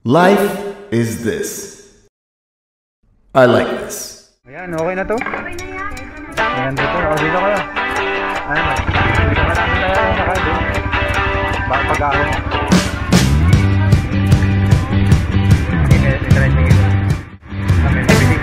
Life is this. I like this. Ayan, okay na to? Okay na yan. Ayan dito, dito kayo. Ayan, dito ka natin tayo sa kayo. Baka pag-ahon. Interesting ito. Kami nabili.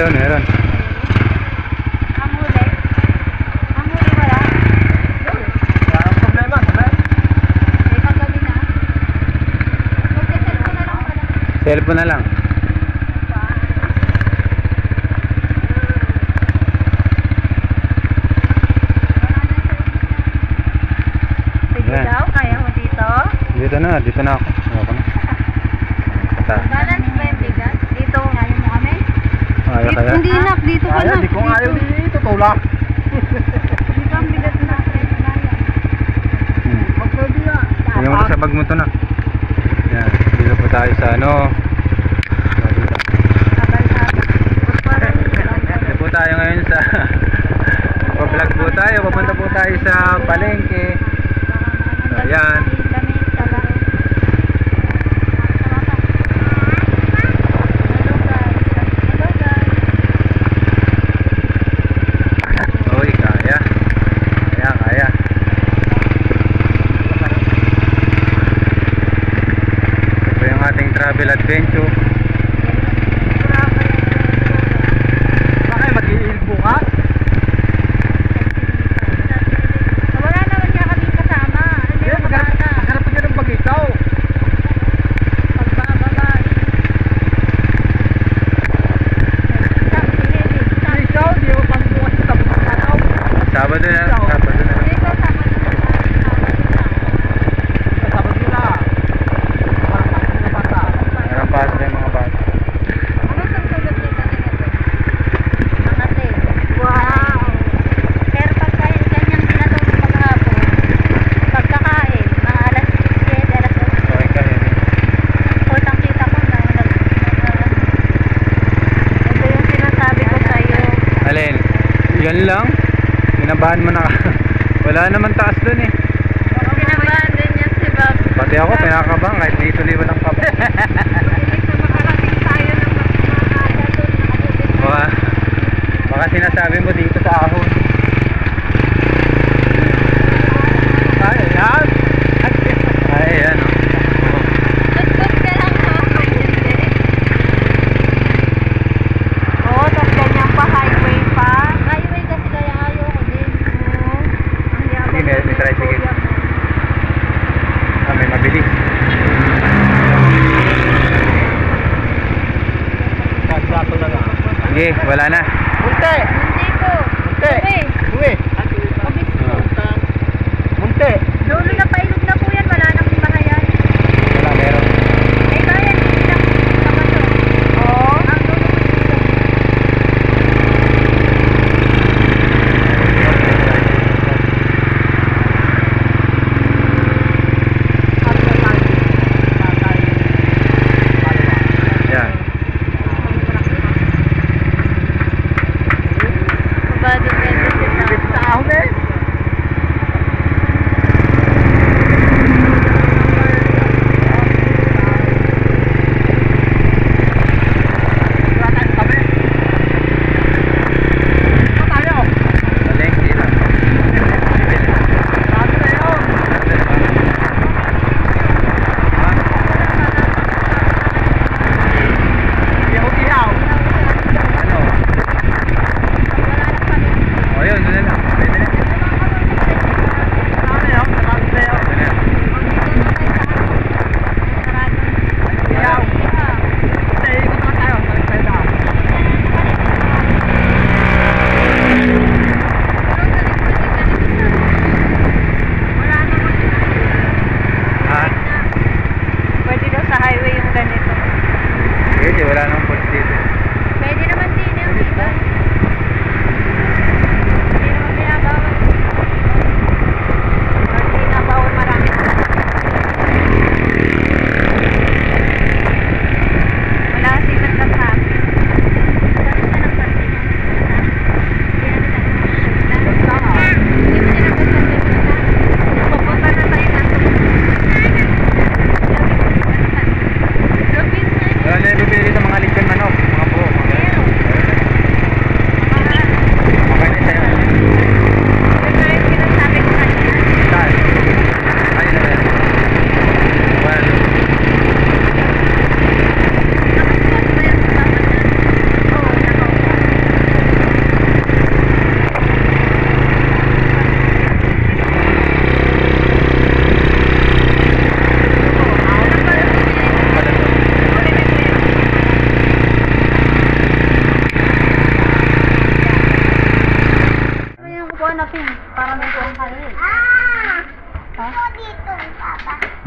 Meron. Ang huli? Ang huli wala? Wala ang problema. May paggabi na? Magka-cellphone na lang pala. Cellphone na lang. Sige daw, kaya mo dito? Dito na ako. Ako na. Balance ba yung bigat? Dito, kaya mo kami? Kaya kaya? Hindi na, dito ka na. Hindi ko ayaw dito, tulak. Dito ang bigat na. Magpwede yan. Tingnan mo sa bag mo to na. Yan, dito po tayo sa ano. Dito po tayo ngayon sa pa-vlog po tayo. Papunta po tayo sa palengke. Ayan. Travel adventure. Bakit mag-iilbo ka? Wala naman niya kami kasama. Magharap pa dyan ng pag-ikaw. Pagbababa. Ikaw, di mo pang bukas sa tapos ng araw. Sabado na. Yan lang, kinabahan mo na. Wala naman taas dun eh. Kinabahan din yan si Bob. Pati ako pinakabang kahit dito liwan ang kaba. Baka sinasabi mo dito sa ahon. Ayan. Ayan o. Tutkot ka lang ha. Oo, tapos ganyan pa, highway pa. Highway kasi kaya ayoko din. Hindi, may tricycle. May mabilis. Sige, wala na. Munti ko. Uwi. Munti. Dulo na pailog na po yan. Wala nang bahayan. Wala, meron. Ay, bayan. Hindi lang. Kapaso. Oo. Ang dulo ko dito. Yan.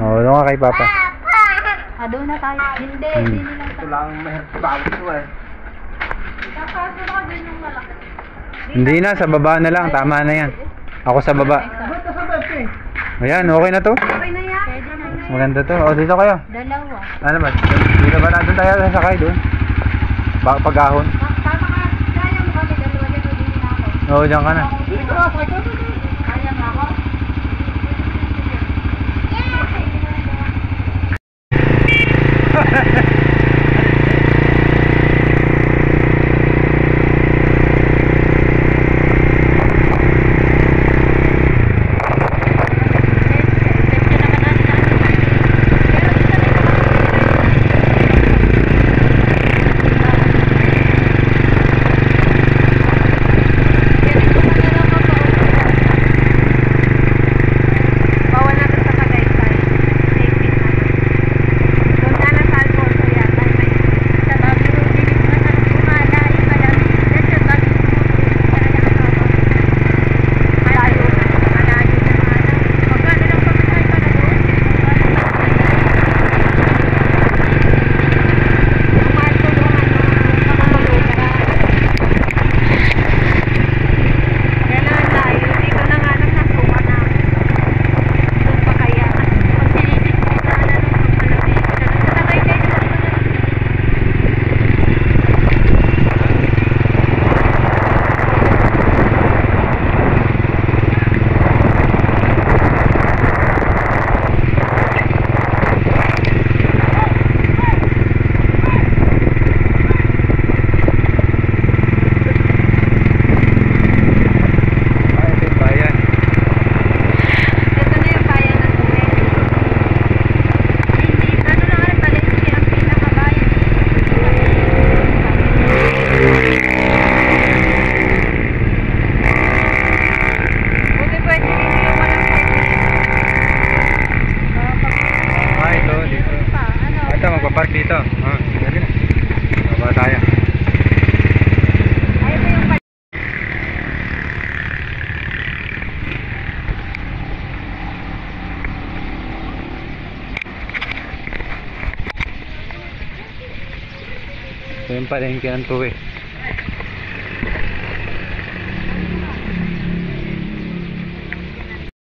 Oo, doon ka kay Papa. Doon na tayo. Hindi, hindi nila. Ito lang mahirap sa bawat ko eh. Kakaso na din yung malaki. Hindi na, sa baba na lang. Tama na yan. Ako sa baba. Ba't nasa bebe? Ayan, okay na to. Okay na yan. Pwede na yan. Maganda to. O, dito kayo. Dalawa. Ano ba? Dito ba natin tayo sasakay doon? Pagahon? Tama ka. Kaya mo kami dalawa dyan. Hindi na ako. Oo, dyan ka na. Dito ka, sakay ka. Kaya mo ako. Park dito. Dali na. Baba tayo. Ayaw mo yung Ito yung palengke ng Tuwi.